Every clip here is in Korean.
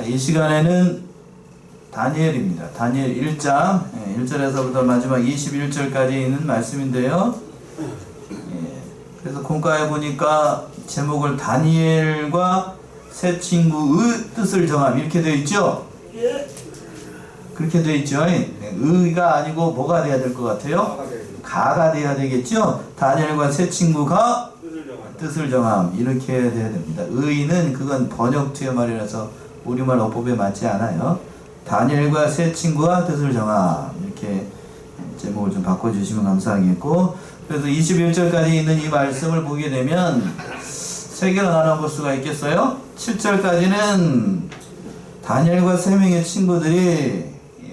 이 시간에는 다니엘입니다. 다니엘 1장 1절에서부터 마지막 21절까지 있는 말씀인데요. 그래서 공과에 보니까 제목을 다니엘과 새 친구의 뜻을 정함 이렇게 되어 있죠. 그렇게 되어 있죠. 의가 아니고 뭐가 돼야 될 것 같아요? 가가 돼야 되겠죠. 다니엘과 새 친구가 뜻을 정함 이렇게 돼야 됩니다. 의는 그건 번역투의 말이라서 우리말 어법에 맞지 않아요. 다니엘과 새 친구가 뜻을 정함 이렇게 제목을 좀 바꿔주시면 감사하겠고, 그래서 21절까지 있는 이 말씀을 보게 되면 세 개로 나눠볼 수가 있겠어요. 7절까지는 다니엘과 세 명의 친구들이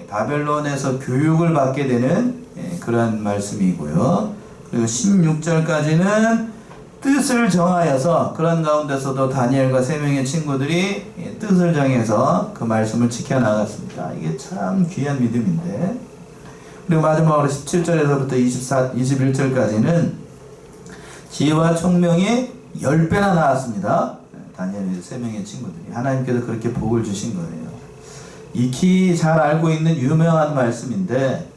바벨론에서 교육을 받게 되는 그러한 말씀이고요. 그리고 16절까지는 뜻을 정하여서 그런 가운데서도 다니엘과 세 명의 친구들이 뜻을 정해서 그 말씀을 지켜나갔습니다. 이게 참 귀한 믿음인데, 그리고 마지막으로 17절에서부터 21절까지는 지혜와 총명이 10배나 나왔습니다. 다니엘의 세 명의 친구들이 하나님께서 그렇게 복을 주신 거예요. 익히 잘 알고 있는 유명한 말씀인데,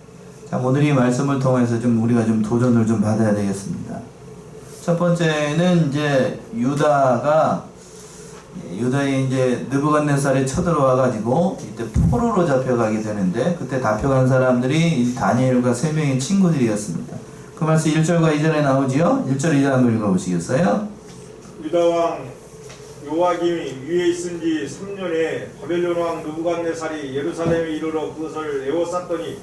자, 오늘 이 말씀을 통해서 좀 우리가 좀 도전을 좀 받아야 되겠습니다. 첫 번째는 이제 유다에 이제 느부갓네살이 쳐들어와 가지고 이때 포로로 잡혀가게 되는데, 그때 잡혀간 사람들이 이 다니엘과 세 명의 친구들이었습니다. 그 말씀 1절과 2절에 나오지요. 1절 2절 한번 읽어보시겠어요? 유다왕 요아김이 위에 있은 지 3년에 바벨론 왕 느부갓네살이 예루살렘에 이르러 그것을 에워쌌더니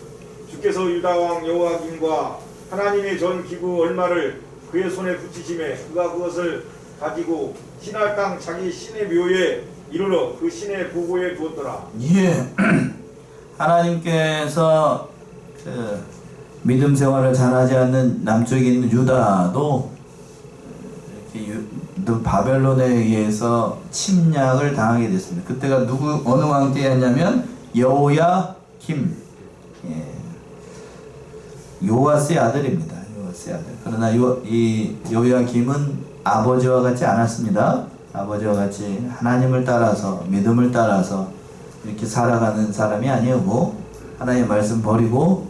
주께서 유다왕 요아김과 하나님의 전 기구 얼마를 그의 손에 붙이심에 그가 그것을 가지고 신할 땅 자기 신의 묘에 이르러 그 신의 보고에 두었더라. 예. 하나님께서 그 믿음 생활을 잘하지 않는 남쪽에 있는 유다도 이렇게 바벨론에 의해서 침략을 당하게 됐습니다. 그때가 어느 왕 때였냐면 여호야김, 요아스의 아들입니다. 요아스의 아들. 그러나 이 여호야김은 아버지와 같지 않았습니다. 아버지와 같이 하나님을 따라서 믿음을 따라서 이렇게 살아가는 사람이 아니었고, 하나님의 말씀 버리고,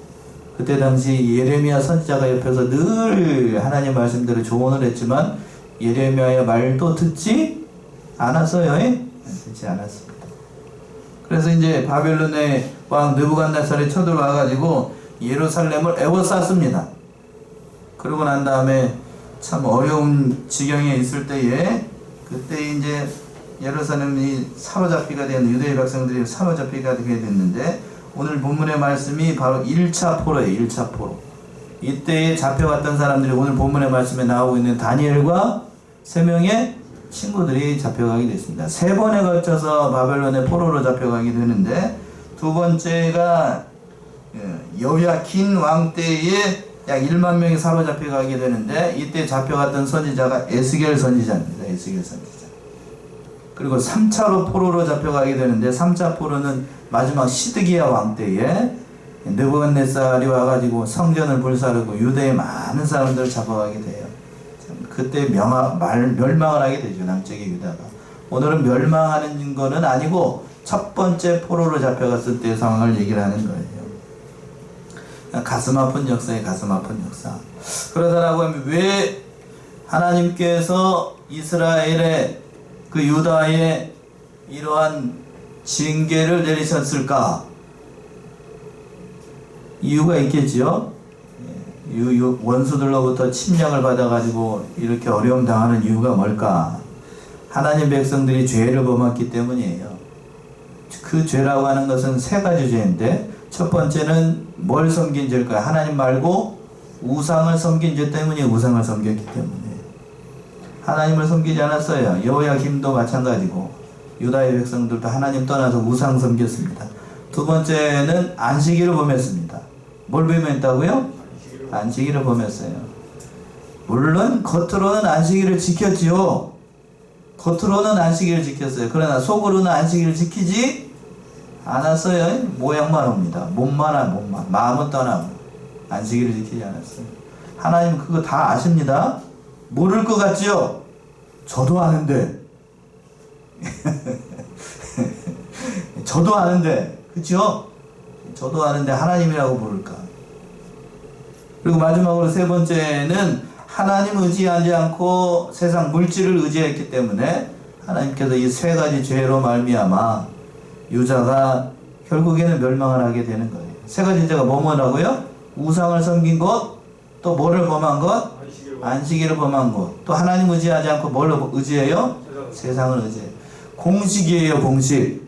그때 당시 예레미야 선지자가 옆에서 늘 하나님 말씀대로 조언을 했지만 예레미야의 말도 듣지 않았어요. 듣지 않았습니다. 그래서 이제 바벨론의 왕 느부갓네살이 쳐들어와 가지고 예루살렘을 에워쌌습니다. 그러고 난 다음에 참 어려운 지경에 있을 때에, 그때 이제 예루살렘이 사로잡히게 된 유대의 백성들이 사로잡히게 됐는데, 오늘 본문의 말씀이 바로 1차 포로예요. 1차 포로. 이때에 잡혀갔던 사람들이 오늘 본문의 말씀에 나오고 있는 다니엘과 세 명의 친구들이 잡혀가게 됐습니다. 세 번에 걸쳐서 바벨론의 포로로 잡혀가게 되는데, 두 번째가 여호야킨 왕 때에 약 1만 명이 사로잡혀가게 되는데, 이때 잡혀갔던 선지자가 에스겔 선지자입니다. 에스겔 선지자. 그리고 3차로 포로로 잡혀가게 되는데, 3차 포로는 마지막 시드기야 왕 때에 느부갓네살이 와가지고 성전을 불사르고 유대의 많은 사람들을 잡아가게 돼요. 그때 멸망을 하게 되죠. 남쪽의 유다가. 오늘은 멸망하는 거는 아니고 첫 번째 포로로 잡혀갔을 때의 상황을 얘기를 하는 거예요. 가슴 아픈 역사에 가슴 아픈 역사. 그러더라고 하면 왜 하나님께서 이스라엘의 그 유다의 이러한 징계를 내리셨을까? 이유가 있겠지요. 원수들로부터 침략을 받아가지고 이렇게 어려움 당하는 이유가 뭘까? 하나님 백성들이 죄를 범했기 때문이에요. 그 죄라고 하는 것은 세 가지 죄인데, 첫 번째는 뭘 섬긴 죄일까요? 하나님 말고 우상을 섬긴 죄 때문에 우상을 섬겼기 때문에. 하나님을 섬기지 않았어요. 여호야김도 마찬가지고 유다의 백성들도 하나님 떠나서 우상 섬겼습니다. 두 번째는 안식일을 범했습니다. 뭘 범했다고요? 안식일을 범했어요. 물론 겉으로는 안식일을 지켰지요. 겉으로는 안식일을 지켰어요. 그러나 속으로는 안식일을 지키지 않았어요. 모양만 옵니다. 몸만. 마음은 떠나고 안식일을 지키지 않았어요. 하나님 그거 다 아십니다. 모를 것 같지요? 저도 아는데 저도 아는데, 그쵸? 저도 아는데 하나님이라고 부를까? 그리고 마지막으로 세 번째는 하나님 의지하지 않고 세상 물질을 의지했기 때문에 하나님께서 이 세 가지 죄로 말미암아 유다가 결국에는 멸망을 하게 되는 거예요. 세 가지 죄가 뭐라고요? 우상을 섬긴 것, 또 뭐를 범한 것? 안식일을 범한 것. 또 하나님 의지하지 않고 뭘 의지해요? 세상을 의지해요. 공식이에요, 공식.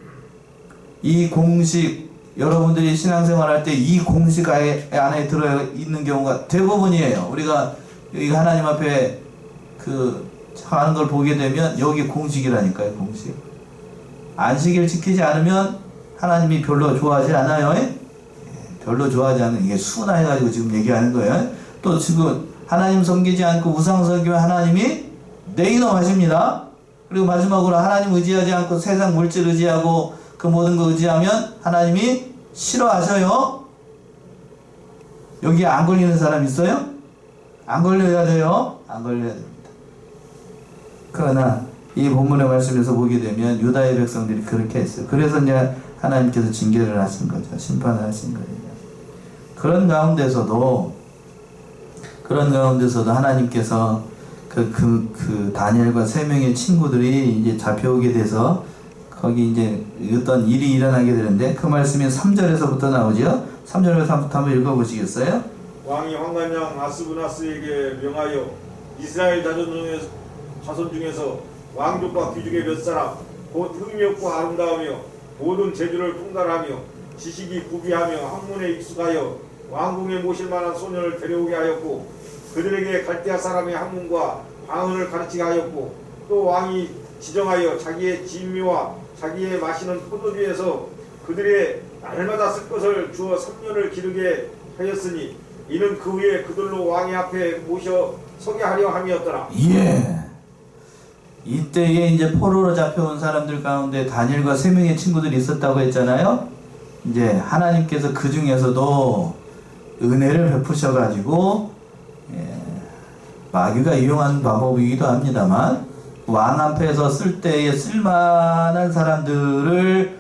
이 공식, 여러분들이 신앙생활 할 때 이 공식 안에 들어 있는 경우가 대부분이에요. 우리가 여기 하나님 앞에 하는 걸 보게 되면 여기 공식이라니까요, 공식. 안식일 지키지 않으면 하나님이 별로 좋아하지 않아요. 별로 좋아하지 않는, 이게 순화해가지고 지금 얘기하는 거예요. 또 지금 하나님 섬기지 않고 우상 섬기면 하나님이 네 이놈 하십니다. 그리고 마지막으로 하나님 의지하지 않고 세상 물질 의지하고 그 모든 거 의지하면 하나님이 싫어하셔요. 여기에 안 걸리는 사람 있어요? 안 걸려야 돼요. 안 걸려야 됩니다. 그러나 이 본문의 말씀에서 보게 되면 유다의 백성들이 그렇게 했어요. 그래서 이제 하나님께서 징계를 하신 거죠. 심판을 하신 거예요. 그런 가운데서도 하나님께서 다니엘과 세 명의 친구들이 이제 잡혀오게 돼서 거기 이제 어떤 일이 일어나게 되는데 그 말씀이 3절에서부터 나오죠. 3절에서 한번 읽어보시겠어요? 왕이 환관장 아스부나스에게 명하여 이스라엘 자손 중에서 왕족과 귀족의 몇 사람 곧 흠이 없고 아름다우며 모든 재주를 풍달하며 지식이 구비하며 학문에 익숙하여 왕궁에 모실 만한 소년을 데려오게 하였고 그들에게 갈대아 사람의 학문과 방언을 가르치게 하였고 또 왕이 지정하여 자기의 진미와 자기의 마시는 포도주에서 그들의 날마다 쓸 것을 주어 3년을 기르게 하였으니 이는 그 후에 그들로 왕의 앞에 모셔 서게 하려 함이었더라. 예. 이때에 이제 포로로 잡혀온 사람들 가운데 다니엘과 세 명의 친구들이 있었다고 했잖아요. 이제 하나님께서 그 중에서도 은혜를 베푸셔가지고 마귀가 이용한 방법이기도 합니다만 왕 앞에서 쓸 때에 쓸만한 사람들,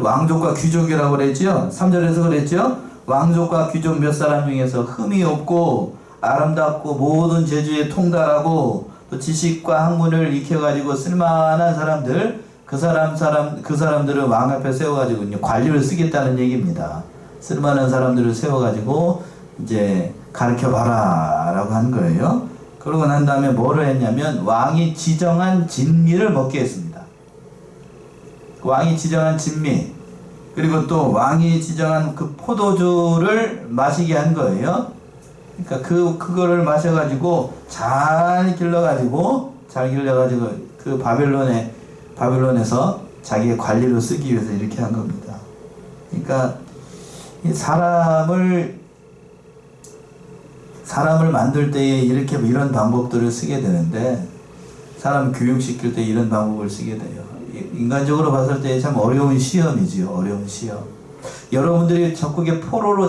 왕족과 귀족이라고 그랬죠. 3절에서 그랬죠. 왕족과 귀족 몇 사람 중에서 흠이 없고 아름답고 모든 재주에 통달하고 또 지식과 학문을 익혀가지고 쓸만한 사람들, 그 사람들을 왕 앞에 세워가지고 이제 관리를 쓰겠다는 얘기입니다. 쓸만한 사람들을 세워가지고 이제 가르쳐봐라 라고 한 거예요. 그러고 난 다음에 뭐를 했냐면 왕이 지정한 진미를 먹게 했습니다. 왕이 지정한 진미, 그리고 또 왕이 지정한 그 포도주를 마시게 한 거예요. 그러니까 그거를 마셔가지고 잘 길러가지고 그 바벨론에서 자기의 관리로 쓰기 위해서 이렇게 한 겁니다. 그러니까 이 사람을 만들 때에 이런 방법들을 쓰게 되는데, 사람 교육시킬 때 이런 방법을 쓰게 돼요. 인간적으로 봤을 때 참 어려운 시험이지요. 어려운 시험. 여러분들이 적국에 포로로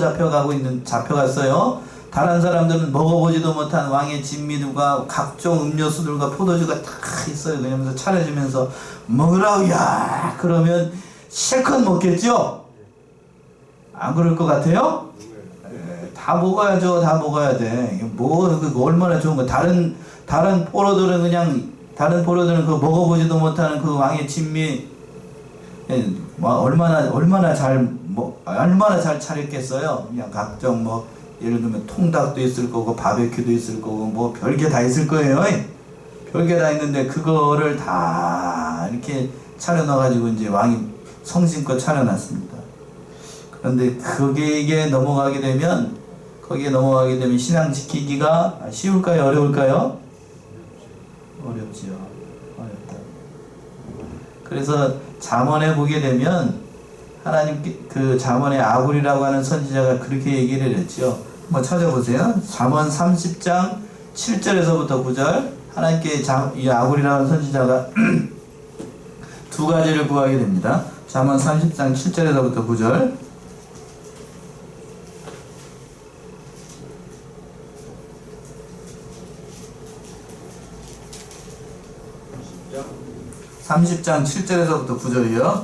잡혀갔어요. 다른 사람들은 먹어보지도 못한 왕의 진미들과 각종 음료수들과 포도주가 다 있어요. 그러면서 차려주면서 먹으라고, 야! 그러면 실컷 먹겠죠? 안 그럴 것 같아요? 다 먹어야죠. 다 먹어야 돼. 얼마나 좋은 거. 다른 포로들은 그 먹어보지도 못하는 그 왕의 진미, 얼마나 잘 차렸겠어요. 그냥 각종 예를 들면 통닭도 있을 거고, 바베큐도 있을 거고, 별게 다 있을 거예요. 별게 다 있는데, 그거를 다 이렇게 차려놔가지고, 이제 왕이 성심껏 차려놨습니다. 그런데 거기에 넘어가게 되면 신앙 지키기가 쉬울까요? 어려울까요? 어렵지요. 어렵다. 그래서 잠언에 보게 되면 하나님 잠언의 아굴이라고 하는 선지자가 그렇게 얘기를 했죠. 한번 찾아보세요. 잠언 30장 7절에서부터 9절. 하나님께 이 아굴이라고 하는 선지자가 두 가지를 구하게 됩니다. 잠언 30장 7절에서부터 9절. 30장 30장 7절에서부터 9절이요.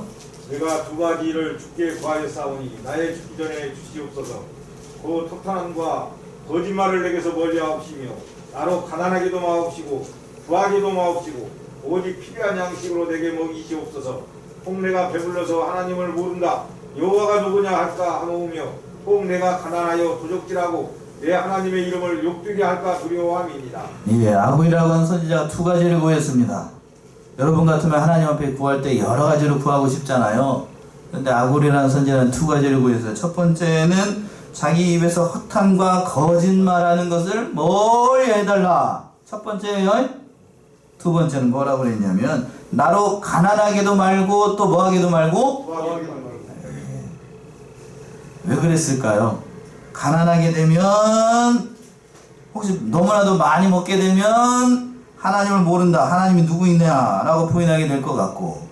내가 두 가지 일을 주께 구하였사오니 나의 죽기 전에 주시옵소서. 그 토탄함과 거짓말을 내게서 멀리하옵시며 나로 가난하게도 마옵시고 구하게도 마옵시고 오직 필요한 양식으로 내게 먹이시옵소서. 혹 내가 배불러서 하나님을 모른다 여호와가 누구냐 할까 하노우며 혹 내가 가난하여 도적질하고 내 하나님의 이름을 욕되게 할까 두려워함이니라. 예, 아굴이라고 하는 선지자가 두 가지를 구했습니다. 여러분 같으면 하나님 앞에 구할 때 여러 가지로 구하고 싶잖아요. 그런데 아굴이라는 선지자는 두 가지를 구했어요. 첫 번째는 자기 입에서 허탄과 거짓말하는 것을 멀리 해달라. 첫 번째예요. 두 번째는 뭐라고 그랬냐면 나로 가난하게도 말고 또 뭐하게도 말고 구하게도 말고. 왜 그랬을까요? 가난하게 되면 혹시 너무나도 많이 먹게 되면 하나님을 모른다. 하나님이 누구 있냐라고 부인하게 될 것 같고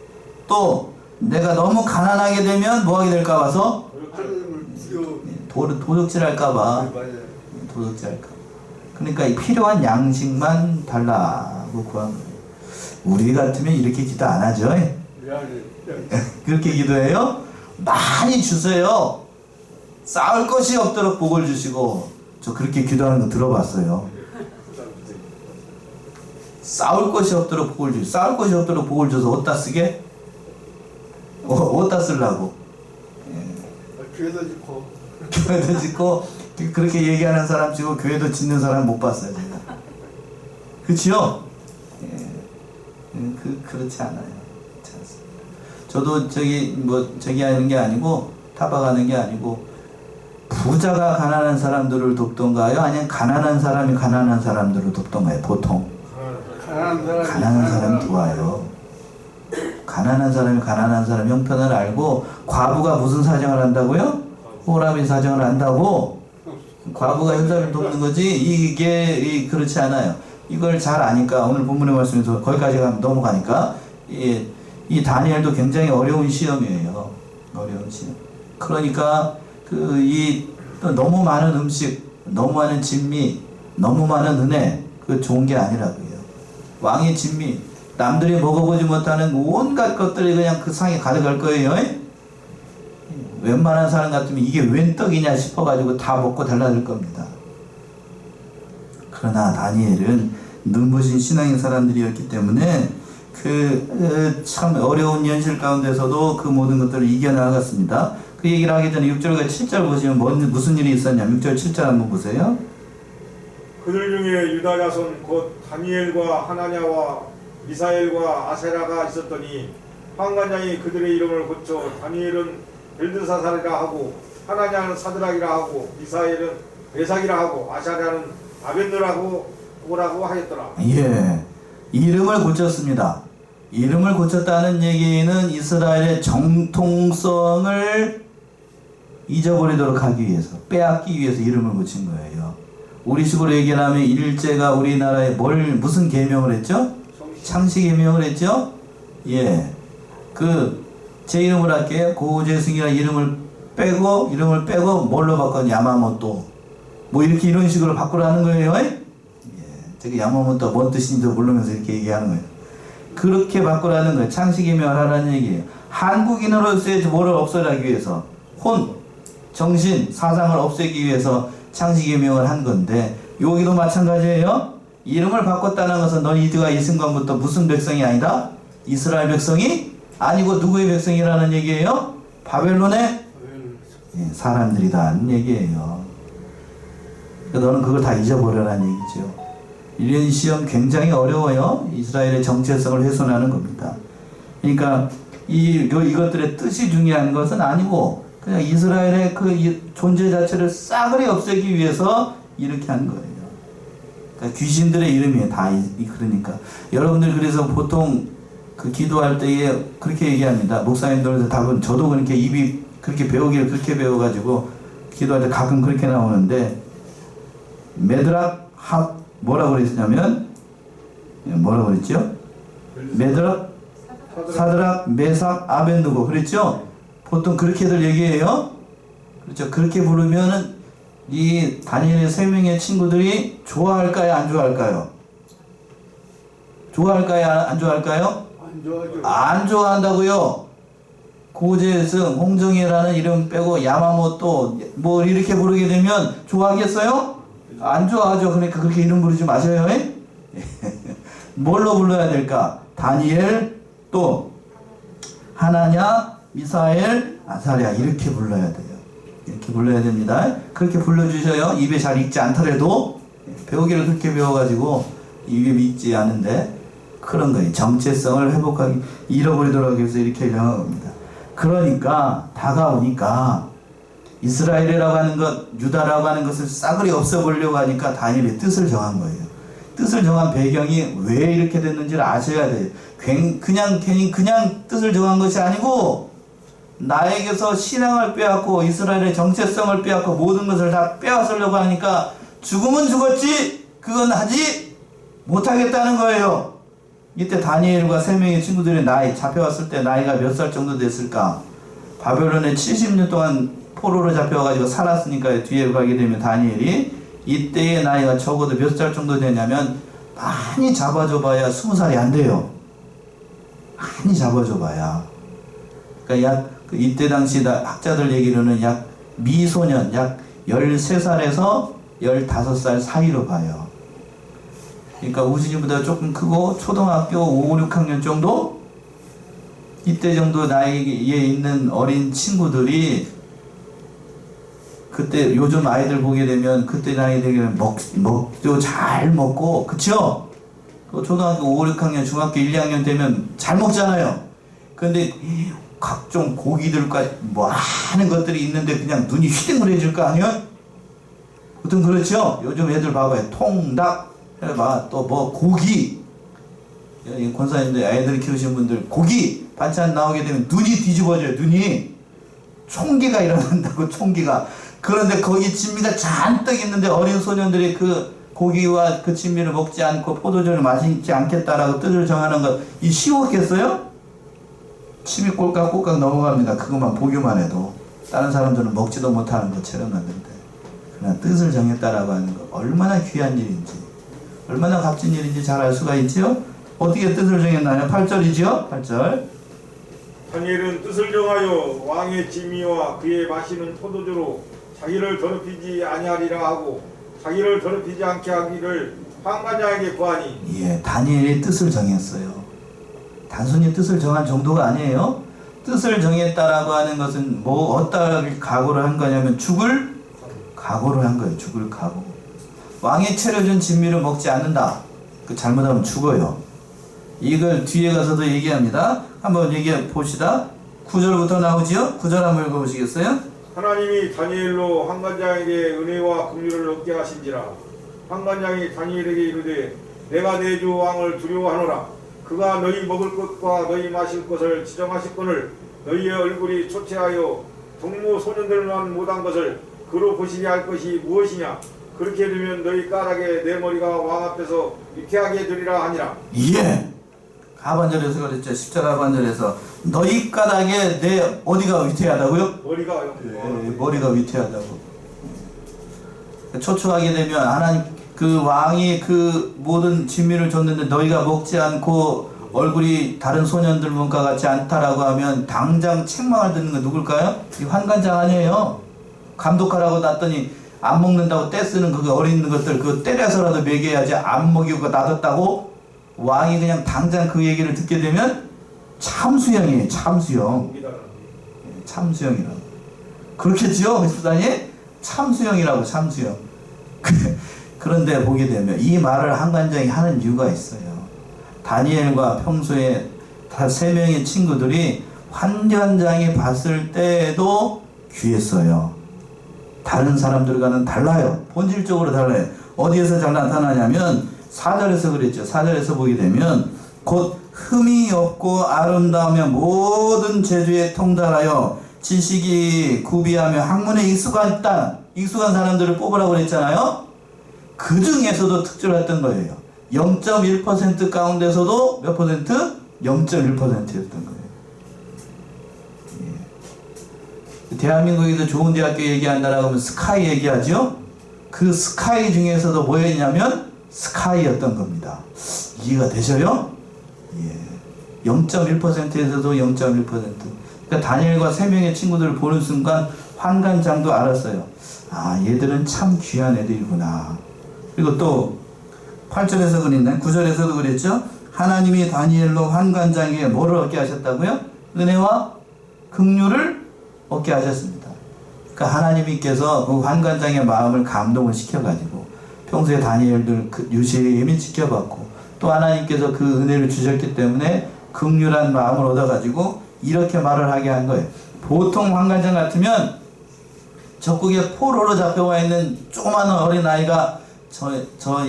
또 내가 너무 가난하게 되면 뭐하게 될까 봐서 하나님을 두려워. 도둑질할까 봐. 맞아요. 도둑질할까 봐. 그러니까 이 필요한 양식만 달라고 구한 거예요. 우리 같으면 이렇게 기도 안 하죠? 미안해. 그렇게 기도해요? 많이 주세요. 쌓을 것이 없도록 복을 주시고. 저 그렇게 기도하는 거 들어봤어요. 쌓을 것이 없도록 복을 주시고. 쌓을 것이 없도록 복을 줘서 어디다 쓰게? 어디다 쓰려고? 교회도 짓고. 교회도 짓고 그렇게 얘기하는 사람 치고 교회도 짓는 사람 못 봤어요 제가. 그치요? 그렇지 않아요. 그렇지 않습니다. 저도 저기 하는 게 아니고 타박하는 게 아니고 부자가 가난한 사람들을 돕던가요? 아니면 가난한 사람이 가난한 사람들을 돕던가요? 보통 가난한 사람이 도와요. 가난한 사람이 가난한 사람 형편을 알고 과부가 무슨 사정을 한다고요? 호람이 사정을 한다고 과부가 형사를 돕는 거지 이게 그렇지 않아요. 이걸 잘 아니까 오늘 본문의 말씀에서 거기까지 넘어가니까 이 다니엘도 굉장히 어려운 시험이에요. 어려운 시험. 그러니까 너무 많은 음식, 너무 많은 진미, 너무 많은 은혜 그 좋은 게 아니라고요. 왕의 진미, 남들이 먹어보지 못하는 온갖 것들이 그냥 그 상에 가득할 거예요. 웬만한 사람 같으면 이게 웬 떡이냐 싶어가지고 다 먹고 달라질 겁니다. 그러나 다니엘은 눈부신 신앙인 사람들이었기 때문에 참 어려운 현실 가운데서도 그 모든 것들을 이겨나갔습니다. 그 얘기를 하기 전에 6절과 7절 보시면 무슨 일이 있었냐. 6절 7절 한번 보세요. 그들 중에 유다 자손 곧 다니엘과 하나냐와 미사엘과 아세라가 있었더니 환관장이 그들의 이름을 고쳐 다니엘은 벨드사살이라 하고 하나냐는 사드락이라 하고 미사엘은 메삭이라 하고 아사랴는 아벤느라고 하였더라. 예, 이름을 고쳤습니다. 이름을 고쳤다는 얘기는 이스라엘의 정통성을 잊어버리도록 하기 위해서, 빼앗기 위해서 이름을 고친 거예요. 우리식으로 얘기하면 일제가 우리나라에 무슨 계명을 했죠? 창씨 계명을 했죠? 예, 제 이름을 할게요. 고재승이라는 이름을 빼고 뭘로 바꿔? 야마모토. 이렇게 이런 식으로 바꾸라는 거예요. 저기 야마모토 뭔 뜻인지 모르면서 이렇게 얘기하는 거예요. 그렇게 바꾸라는 거예요. 창씨 계명을 하라는 얘기예요. 한국인으로서의 뭐를 없애기 위해서 정신, 사상을 없애기 위해서 창씨 계명을 한 건데 여기도 마찬가지예요. 이름을 바꿨다는 것은 너희가 이 순간부터 무슨 백성이 아니다? 이스라엘 백성이 아니고 누구의 백성이라는 얘기예요? 바벨론의 사람들이다는 얘기예요. 너는 그걸 다 잊어버려라는 얘기죠. 이런 시험 굉장히 어려워요. 이스라엘의 정체성을 훼손하는 겁니다. 그러니까 이것들의 뜻이 중요한 것은 아니고 그냥 이스라엘의 그 존재 자체를 싸그리 없애기 위해서 이렇게 한 거예요. 그러니까 귀신들의 이름이에요. 다 그러니까 여러분들 그래서 보통 기도할 때에 그렇게 얘기합니다. 목사님들한테 답은 저도 그렇게 입이 그렇게 배우기를 그렇게 배워가지고 기도할 때 가끔 그렇게 나오는데 메드락 뭐라고 그랬냐면 뭐라고 그랬죠? 메드락 사드락 메삭 아벤누고 그랬죠? 보통 그렇게들 얘기해요. 그렇죠? 그렇게 부르면은 이 다니엘의 3명의 친구들이 좋아할까요? 안 좋아할까요? 좋아할까요? 안 좋아할까요? 안 좋아하죠. 안 좋아한다고요. 고재승, 홍정혜라는 이름 빼고 야마모토 뭐 이렇게 부르게 되면 좋아하겠어요? 안 좋아하죠. 그러니까 그렇게 이름 부르지 마셔요. 뭘로 불러야 될까? 다니엘, 또 하나냐, 미사엘, 아사랴 이렇게 불러야 돼요. 이렇게 불러야 됩니다. 그렇게 불러주셔요. 입에 잘 익지 않더라도 배우기를 그렇게 배워가지고 입에 익지 않은데 그런 거예요. 정체성을 회복하기 잃어버리도록 해서 이렇게 하려는 겁니다. 그러니까 다가오니까 이스라엘이라고 하는 것, 유다라고 하는 것을 싸그리 없애보려고 하니까 다니엘이 뜻을 정한 거예요. 뜻을 정한 배경이 왜 이렇게 됐는지를 아셔야 돼요. 그냥 뜻을 정한 것이 아니고 나에게서 신앙을 빼앗고 이스라엘의 정체성을 빼앗고 모든 것을 다 빼앗으려고 하니까 죽으면 죽었지 그건 하지 못하겠다는 거예요. 이때 다니엘과 세 명의 친구들의 나이 잡혀왔을 때 나이가 몇 살 정도 됐을까? 바벨론에 70년 동안 포로로 잡혀가지고 살았으니까 뒤에 가게 되면 다니엘이 이때의 나이가 적어도 몇 살 정도 되냐면 많이 잡아줘봐야 20살이 안 돼요. 많이 잡아줘봐야. 그러니까 이때 당시 학자들 얘기로는 약 미소년 약 13살에서 15살 사이로 봐요. 그러니까 우진이보다 조금 크고 초등학교 5, 6학년 정도? 이때 정도 나이에 있는 어린 친구들이 그때 요즘 아이들 보게 되면 그때 나이 되면 먹도 잘 먹고 그쵸? 초등학교 5, 6학년 중학교 1, 2학년 되면 잘 먹잖아요. 근데 각종 고기들과 뭐 하는 것들이 있는데 그냥 눈이 휘둥그레질 거 아니에요? 보통 그렇죠? 요즘 애들 봐봐요. 통닭 해봐 또 뭐 고기 권사님들 애들 키우시는 분들 고기 반찬 나오게 되면 눈이 뒤집어져요. 눈이 총기가 일어난다고 총기가. 그런데 거기 진미가 잔뜩 있는데 어린 소년들이 그 고기와 그 진미를 먹지 않고 포도주를 마시지 않겠다라고 뜻을 정하는 것 이 쉬웠겠어요? 침이 꼴깍꼴깍 넘어갑니다. 그것만 보기만 해도 다른 사람들은 먹지도 못하는 것처럼 만든데 그냥 뜻을 정했다라고 하는 거 얼마나 귀한 일인지 얼마나 값진 일인지 잘 알 수가 있지요? 어떻게 뜻을 정했나요? 8절이지요? 8절 다니엘은 뜻을 정하여 왕의 진미와 그의 마시는 포도주로 자기를 더럽히지 아니하리라 하고 자기를 더럽히지 않게 하기를 환관장에게 구하니. 예, 다니엘이 뜻을 정했어요. 단순히 뜻을 정한 정도가 아니에요. 뜻을 정했다라고 하는 것은 뭐 어떤 각오를 한 거냐면 죽을 각오를 한 거예요. 죽을 각오. 왕이 차려준 진미를 먹지 않는다. 그 잘못하면 죽어요. 이걸 뒤에 가서도 얘기합니다. 한번 얘기해 봅시다. 9절부터 나오지요? 9절 한번 읽어보시겠어요? 하나님이 다니엘로 환관장에게 은혜와 긍휼을 얻게 하신지라. 환관장이 다니엘에게 이르되 내가 내 주 왕을 두려워하노라. 그가 너희 먹을 것과 너희 마실 것을 지정하셨거늘 너희의 얼굴이 초췌하여 동무 소년들만 못한 것을 그로 보시게 할 것이 무엇이냐. 그렇게 되면 너희 까닭에 내 머리가 왕 앞에서 위태하게 되리라 하니라. 예. 하반절에서 그랬죠. 10절 하반절에서 너희 까닭에 내 어디가 위태하다고요? 머리가요. 머리가 위태하다고. 초초하게 되면 하나님 그 왕이 그 모든 진미를 줬는데 너희가 먹지 않고 얼굴이 다른 소년들과 같지 않다라고 하면 당장 책망을 듣는 건 누굴까요? 이 환관장 아니에요. 감독하라고 놨더니 안 먹는다고 떼쓰는 그 어린 것들 그거 때려서라도 먹여야지 안 먹이고 놔뒀다고 왕이 그냥 당장 그 얘기를 듣게 되면 참수형이에요. 참수형. 참수형이라고. 그렇겠죠? 수단이? 참수형이라고 참수형. 그런데 보게 되면 이 말을 한관장이 하는 이유가 있어요. 다니엘과 평소에 다 세 명의 친구들이 환관장이 봤을 때에도 귀했어요. 다른 사람들과는 달라요. 본질적으로 달라요. 어디에서 잘 나타나냐면 4절에서 그랬죠. 4절에서 보게 되면 곧 흠이 없고 아름다우며 모든 재주에 통달하여 지식이 구비하며 학문에 익숙한 사람들을 뽑으라고 그랬잖아요. 그 중에서도 특출했던 거예요. 0.1% 가운데서도 몇 퍼센트? 0.1%였던 거예요. 예. 대한민국에서 좋은 대학교 얘기한다라고 하면 스카이 얘기하죠. 그 스카이 중에서도 뭐였냐면 스카이였던 겁니다. 이해가 되셔요? 예. 0.1%에서도 0.1%. 그러니까 다니엘과 세 명의 친구들을 보는 순간 환관장도 알았어요. 아, 얘들은 참 귀한 애들이구나. 그리고 또 8절에서 그랬나요? 9절에서도 그랬죠? 하나님이 다니엘로 환관장에게 뭐를 얻게 하셨다고요? 은혜와 긍휼을 얻게 하셨습니다. 그러니까 하나님께서 그 환관장의 마음을 감동을 시켜가지고 평소에 다니엘들 유심히 지켜봤고 또 하나님께서 그 은혜를 주셨기 때문에 긍휼한 마음을 얻어가지고 이렇게 말을 하게 한 거예요. 보통 환관장 같으면 적국에 포로로 잡혀와 있는 조그마한 어린아이가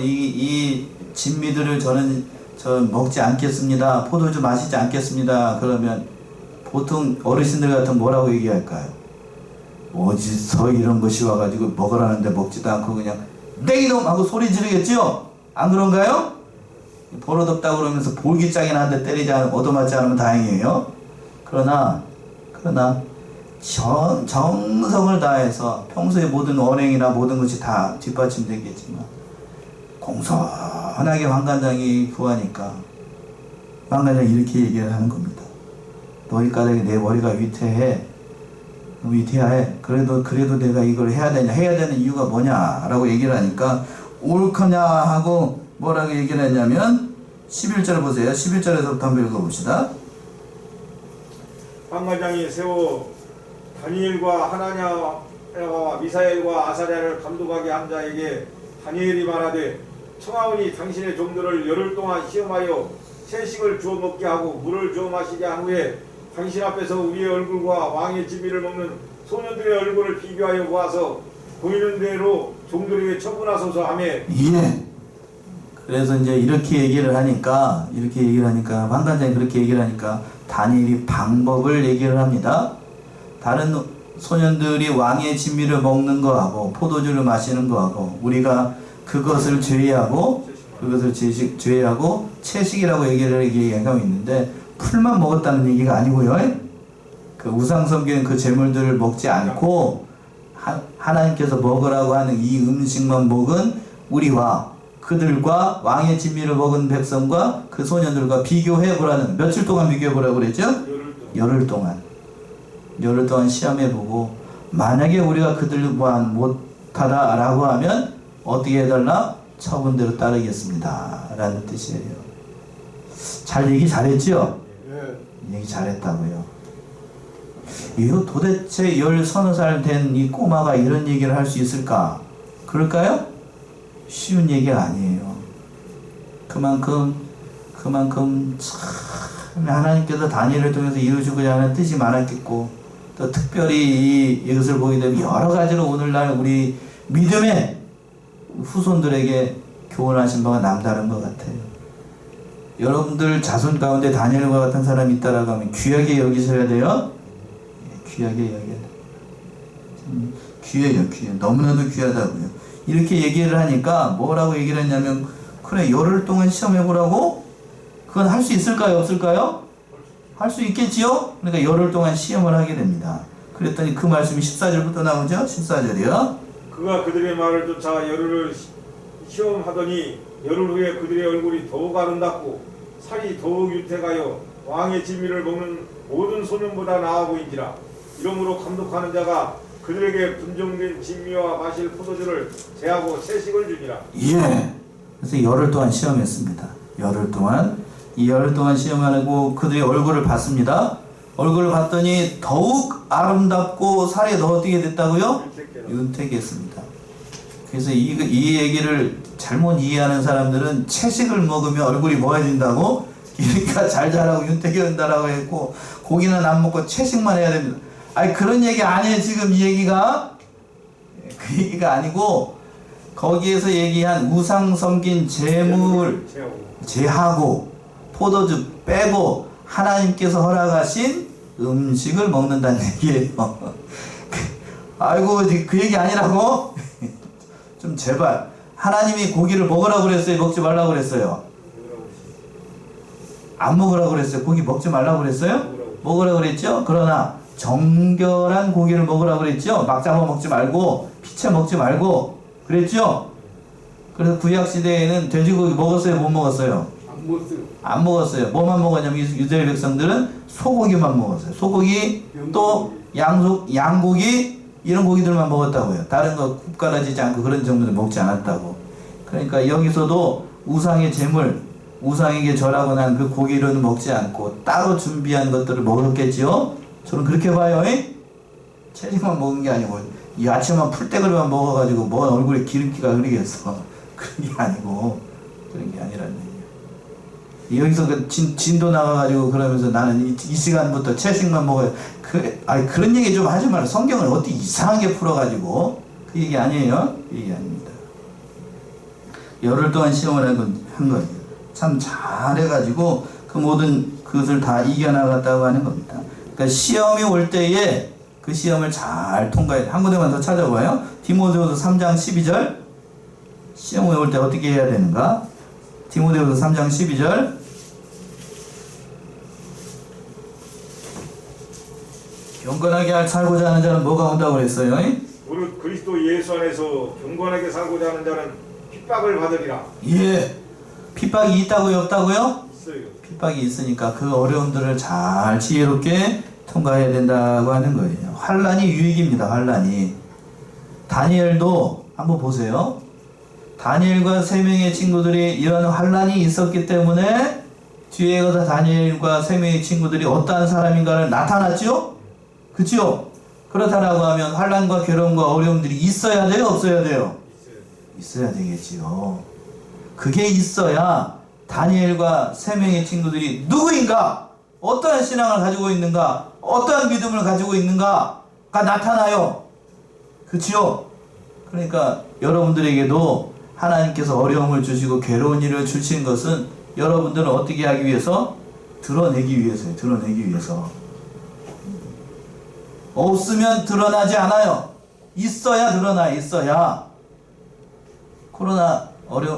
이 진미들을 저는 먹지 않겠습니다. 포도주 마시지 않겠습니다. 그러면 보통 어르신들 같은 뭐라고 얘기할까요? 어디서 이런 것이 와가지고 먹으라는데 먹지도 않고 그냥 땡이놈 하고 소리 지르겠죠? 안 그런가요? 버릇없다고 그러면서 볼기장이나 한 대 때리지 않으면 얻어맞지 않으면 다행이에요. 그러나 정성을 다해서 평소에 모든 언행이나 모든 것이 다 뒷받침되겠지만 공손하게 황관장이 구하니까 황관장이 이렇게 얘기를 하는 겁니다. 너희 까닭에 내 머리가 위태해. 그래도 내가 이걸 해야 되는 이유가 뭐냐 라고 얘기를 하니까 옳거냐 하고 뭐라고 얘기를 했냐면 11절 보세요. 11절에서부터 한번 읽어봅시다. 환관장이 세워 다니엘과 하나냐와 미사엘과 아사랴를 감독하게 한 자에게 다니엘이 말하되 청하오니 당신의 종들을 열흘 동안 시험하여 채식을 주어 먹게 하고 물을 주어 마시게 한 후에 당신 앞에서 우리의 얼굴과 왕의 진미를 먹는 소년들의 얼굴을 비교하여 보아서 보이는 대로 종들에게 처분하소서 하며. 예. 그래서 이제 이렇게 얘기를 하니까 환관장이 그렇게 얘기를 하니까 다니엘이 방법을 얘기를 합니다. 다른 소년들이 왕의 진미를 먹는 거하고 포도주를 마시는 거하고 우리가 그것을 제외하고 채식이라고 얘기하고 있는데 풀만 먹었다는 얘기가 아니고요. 그 우상 섬기는 그 제물들을 먹지 않고 하나님께서 먹으라고 하는 이 음식만 먹은 우리와 그들과 왕의 진미를 먹은 백성과 그 소년들과 비교해보라는, 며칠 동안 비교해보라고 그랬죠? 열흘 동안 시험해보고 만약에 우리가 그들만 못하다라고 하면 어떻게 해달라? 처분대로 따르겠습니다 라는 뜻이에요. 얘기 잘했죠? 예. 얘기 잘했다고요. 이거 도대체 10서너 된 이 꼬마가 이런 얘기를 할 수 있을까? 그럴까요? 쉬운 얘기가 아니에요. 그만큼 참 하나님께서 다니엘을 통해서 이루어주고자 하는 뜻이 많았겠고 또 특별히 이것을 보게 되면 여러 가지로 오늘날 우리 믿음의 후손들에게 교훈하신 바가 남다른 것 같아요. 여러분들 자손 가운데 다니엘과 같은 사람이 있다라고 하면 귀하게 여기셔야 돼요. 귀하게 여겨야 돼요. 귀해요. 너무나도 귀하다고요. 이렇게 얘기를 하니까 뭐라고 얘기를 했냐면 그래 열흘 동안 시험해보라고? 그건 할 수 있을까요? 없을까요? 할 수 있겠지요? 그러니까 열흘 동안 시험을 하게 됩니다. 그랬더니 그 말씀이 14절부터 나오죠? 14절이요. 그가 그들의 말을 쫓아 열흘을 시험하더니 열흘 후에 그들의 얼굴이 더욱 아름답고 살이 더욱 윤택하여 왕의 진미를 먹는 모든 소년보다 나아 보인지라. 이러므로 감독하는 자가 그들에게 분정된 진미와 마실 포도주를 제하고 채식을 주니라. 예. 그래서 열흘 동안 시험했습니다. 열흘 동안 시험하고 그들의 얼굴을 봤습니다. 얼굴을 봤더니 더욱 아름답고 살이 더 어떻게 됐다고요? 윤택했습니다. 그래서 이 얘기를 잘못 이해하는 사람들은 채식을 먹으면 얼굴이 뭐해진다고? 그러니까 잘 자라고 윤택해진다라고 했고 고기는 안 먹고 채식만 해야 됩니다. 아니 그런 얘기 아니에요. 지금 이 얘기가 그 얘기가 아니고 거기에서 얘기한 우상 섬긴 제물 제하고 포도주 빼고 하나님께서 허락하신 음식을 먹는다는 얘기예요. 아이고 그 얘기 아니라고? 좀 제발 하나님이 고기를 먹으라고 그랬어요? 먹지 말라고 그랬어요? 안 먹으라고 그랬어요? 고기 먹지 말라고 그랬어요? 먹으라고 그랬죠? 그러나 정결한 고기를 먹으라고 그랬죠? 막 잡아 먹지 말고 피채 먹지 말고 그랬죠? 그래서 구약시대에는 돼지고기 먹었어요? 못 먹었어요? 안 안 먹었어요. 안 먹었어요. 뭐만 먹었냐면 유대의 백성들은 소고기만 먹었어요. 소고기 또 양고기 이런 고기들만 먹었다고요. 다른 거 굽갈아지지 않고 그런 정도는 먹지 않았다고. 그러니까 여기서도 우상의 제물, 우상에게 절하고 난 그 고기로는 먹지 않고 따로 준비한 것들을 먹었겠지요. 저는 그렇게 봐요. 채식만 먹은 게 아니고 야채만 풀떼그리만 먹어가지고 뭔 얼굴에 기름기가 흐르겠어. 그런 게 아니고 그런 게 아니라는 얘기예요. 여기서 그 진도 나가가지고 그러면서 나는 이 시간부터 채식만 먹어요. 그런 얘기 좀 하지 말고 성경을 어떻게 이상하게 풀어가지고 그 얘기 아니에요. 그 얘기 아닙니다. 열흘 동안 시험을 한 거예요. 참 잘해가지고 그 모든 그것을 다 이겨나갔다고 하는 겁니다. 그러니까 시험이 올 때에 그 시험을 잘 통과해야 돼. 한 군데만 더 찾아봐요. 디모데후서 3장 12절. 시험이 올 때 어떻게 해야 되는가? 디모데후서 3장 12절. 경건하게 살고자 하는 자는 뭐가 온다고 그랬어요? 무릇 그리스도 예수 안에서 경건하게 살고자 하는 자는 핍박을 받으리라. 예. 핍박이 있다고요, 없다고요? 있어요. 핍박이 있으니까 그 어려움들을 잘 지혜롭게 통과해야 된다고 하는 거예요. 환란이 유익입니다. 환란이. 다니엘도 한번 보세요. 다니엘과 세 명의 친구들이 이런 환란이 있었기 때문에 뒤에 가서 다니엘과 세 명의 친구들이 어떠한 사람인가를 나타났죠? 그치요? 그렇다라고 하면 환란과 괴로움과 어려움들이 있어야 돼요? 없어야 돼요? 있어야 되겠지요. 그게 있어야 다니엘과 세 명의 친구들이 누구인가? 어떠한 신앙을 가지고 있는가? 어떠한 믿음을 가지고 있는가가 나타나요. 그치요? 그러니까 여러분들에게도 하나님께서 어려움을 주시고 괴로운 일을 주신 것은 여러분들은 어떻게 하기 위해서? 드러내기 위해서요. 드러내기 위해서. 없으면 드러나지 않아요. 있어야 드러나. 있어야. 코로나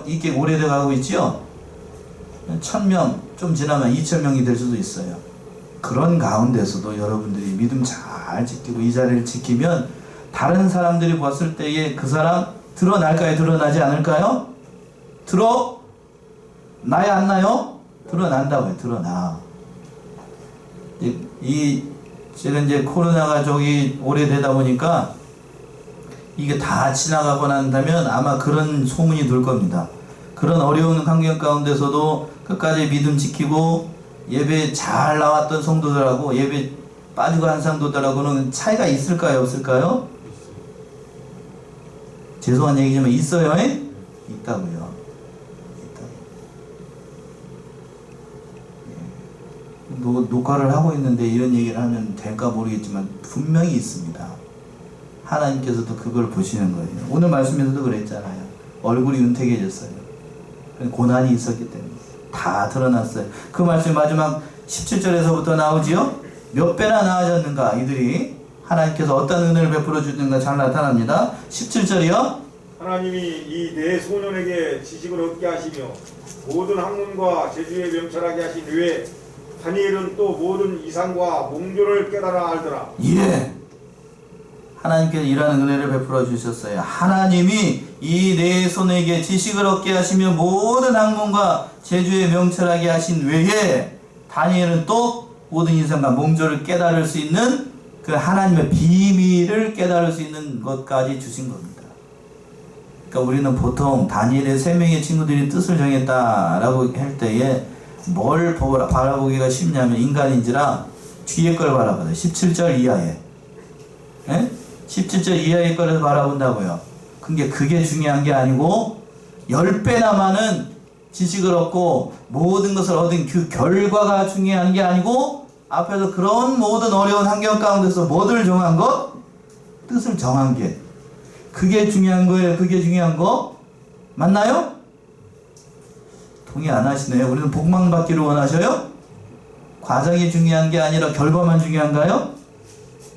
이게 오래돼 가고 있지요? 1000명 좀 지나면 2000명이 될 수도 있어요. 그런 가운데서도 여러분들이 믿음 잘 지키고 이 자리를 지키면 다른 사람들이 봤을 때에 그 사람 드러날까요? 드러나지 않을까요? 드러나야 안 나요? 드러난다고요. 드러나. 제가 이제 코로나가 오래되다 보니까 이게 다 지나가고 난다면 아마 그런 소문이 돌 겁니다. 그런 어려운 환경 가운데서도 끝까지 믿음 지키고 예배 잘 나왔던 성도들하고 예배 빠지고 한 성도들하고는 차이가 있을까요? 없을까요? 죄송한 얘기지만 있어요? 있다고요. 녹화를 하고 있는데 이런 얘기를 하면 될까 모르겠지만 분명히 있습니다. 하나님께서도 그걸 보시는 거예요. 오늘 말씀에서도 그랬잖아요. 얼굴이 윤택해졌어요. 고난이 있었기 때문에 다 드러났어요. 그 말씀 마지막 17절에서부터 나오지요. 몇 배나 나아졌는가 이들이 하나님께서 어떤 은혜를 베풀어 주는가 잘 나타납니다. 17절이요. 하나님이 이 네 소년에게 지식을 얻게 하시며 모든 학문과 재주에 명철하게 하신 후에 다니엘은 또 모든 이상과 몽조를 깨달아 알더라. 예. 하나님께서 일하는 은혜를 베풀어 주셨어요. 하나님이 이 네 손에게 지식을 얻게 하시며 모든 학문과 재주에 명철하게 하신 외에 다니엘은 또 모든 이상과 몽조를 깨달을 수 있는 그 하나님의 비밀을 깨달을 수 있는 것까지 주신 겁니다. 그러니까 우리는 보통 다니엘의 세 명의 친구들이 뜻을 정했다라고 할 때에 뭘 바라보기가 쉽냐면 인간인지라 뒤에 걸 바라봐요. 17절 이하에. 예? 17절 이하의 거를 바라본다고요. 그게 중요한 게 아니고 10배나 많은 지식을 얻고 모든 것을 얻은 그 결과가 중요한 게 아니고 앞에서 그런 모든 어려운 환경 가운데서 뭐를 정한 것? 뜻을 정한 게 그게 중요한 거예요. 그게 중요한 거 맞나요? 동의 안 하시네요. 우리는 복만 받기를 원하셔요? 과정이 중요한 게 아니라 결과만 중요한가요?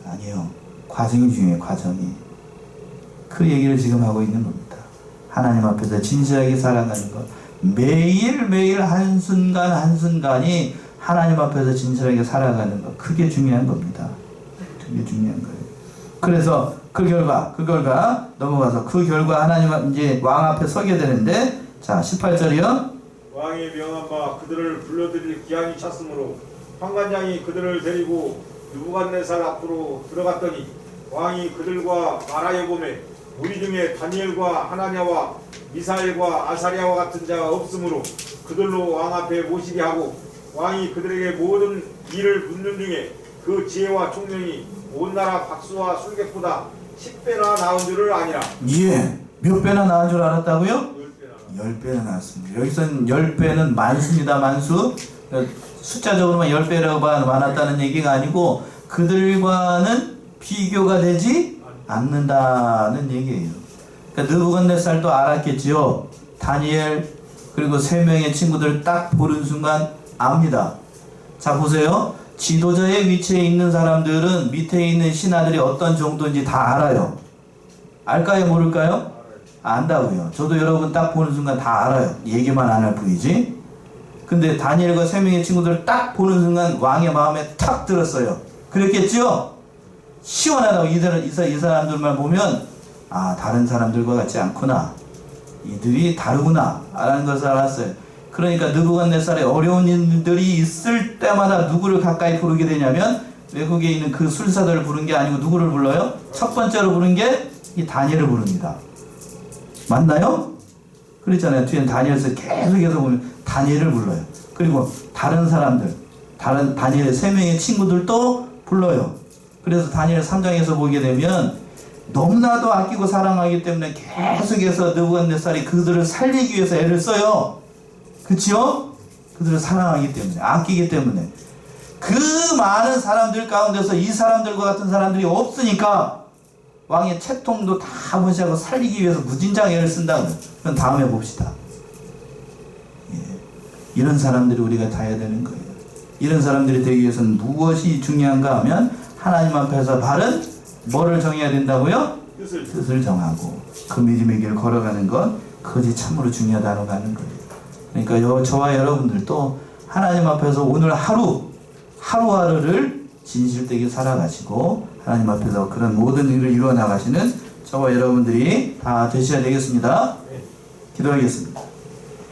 아니요. 과정이 중요해요. 과정이. 그 얘기를 지금 하고 있는 겁니다. 하나님 앞에서 진실하게 살아가는 것. 매일매일 한순간 한순간이 하나님 앞에서 진실하게 살아가는 것. 그게 중요한 겁니다. 그게 중요한 거예요. 그래서 그 결과 넘어가서 그 결과 하나님 이제 왕 앞에 서게 되는데 자 18절이요. 왕이 명한 바 그들을 불러들일 기한이 찼으므로 판관장이 그들을 데리고 느부갓네살 앞으로 들어갔더니 왕이 그들과 말하여 보매 우리 중에 다니엘과 하나냐와 미사엘과 아사랴와 같은 자가 없으므로 그들로 왕 앞에 모시게 하고 왕이 그들에게 모든 일을 묻는 중에 그 지혜와 총명이 온 나라 박수와 술객보다 10배나 나은 줄을 아니라. 예. 몇 배나 나은 줄 알았다고요? 10배나 10배나 나왔습니다. 여기서는 10배는 만수입니다. 만수. 숫자적으로만 10배라고 많았다는 얘기가 아니고 그들과는 비교가 되지 않는다는 얘기예요. 그러니까 느부갓네살도 알았겠지요. 다니엘 그리고 3명의 친구들 딱 보는 순간 압니다. 자 보세요. 지도자의 위치에 있는 사람들은 밑에 있는 신하들이 어떤 정도인지 다 알아요. 알까요? 모를까요? 안다고요. 저도 여러분 딱 보는 순간 다 알아요. 얘기만 안 할 뿐이지. 근데 다니엘과 3명의 친구들 딱 보는 순간 왕의 마음에 탁 들었어요. 그랬겠죠? 시원하다고 이 사람들만 보면 아 다른 사람들과 같지 않구나. 이들이 다르구나 라는 것을 알았어요. 그러니까 느부갓네살의 어려운 일들이 있을 때마다 누구를 가까이 부르게 되냐면 외국에 있는 그 술사들을 부른 게 아니고 누구를 불러요? 첫 번째로 부른 게 이 다니엘을 부릅니다. 맞나요? 그랬잖아요. 뒤에 다니엘에서 계속해서 보면 다니엘을 불러요. 그리고 다른 사람들, 다른 다니엘의 3명의 친구들도 불러요. 그래서 다니엘 3장에서 보게 되면 너무나도 아끼고 사랑하기 때문에 계속해서 느부갓네살이 그들을 살리기 위해서 애를 써요. 그치요? 그들을 사랑하기 때문에, 아끼기 때문에. 그 많은 사람들 가운데서 이 사람들과 같은 사람들이 없으니까 왕의 채통도 다 무시하고 살리기 위해서 무진장 애를 쓴다고. 그럼 다음에 봅시다. 예. 이런 사람들이 우리가 다 해야 되는 거예요. 이런 사람들이 되기 위해서는 무엇이 중요한가 하면 하나님 앞에서 바른 뭐를 정해야 된다고요? 뜻을 정하고 그 믿음의 길 걸어가는 것 그것이 참으로 중요하다고 하는 거예요. 그러니까 저와 여러분들도 하나님 앞에서 오늘 하루하루를 진실되게 살아가시고 하나님 앞에서 그런 모든 일을 이루어 나가시는 저와 여러분들이 다 되셔야 되겠습니다. 기도하겠습니다.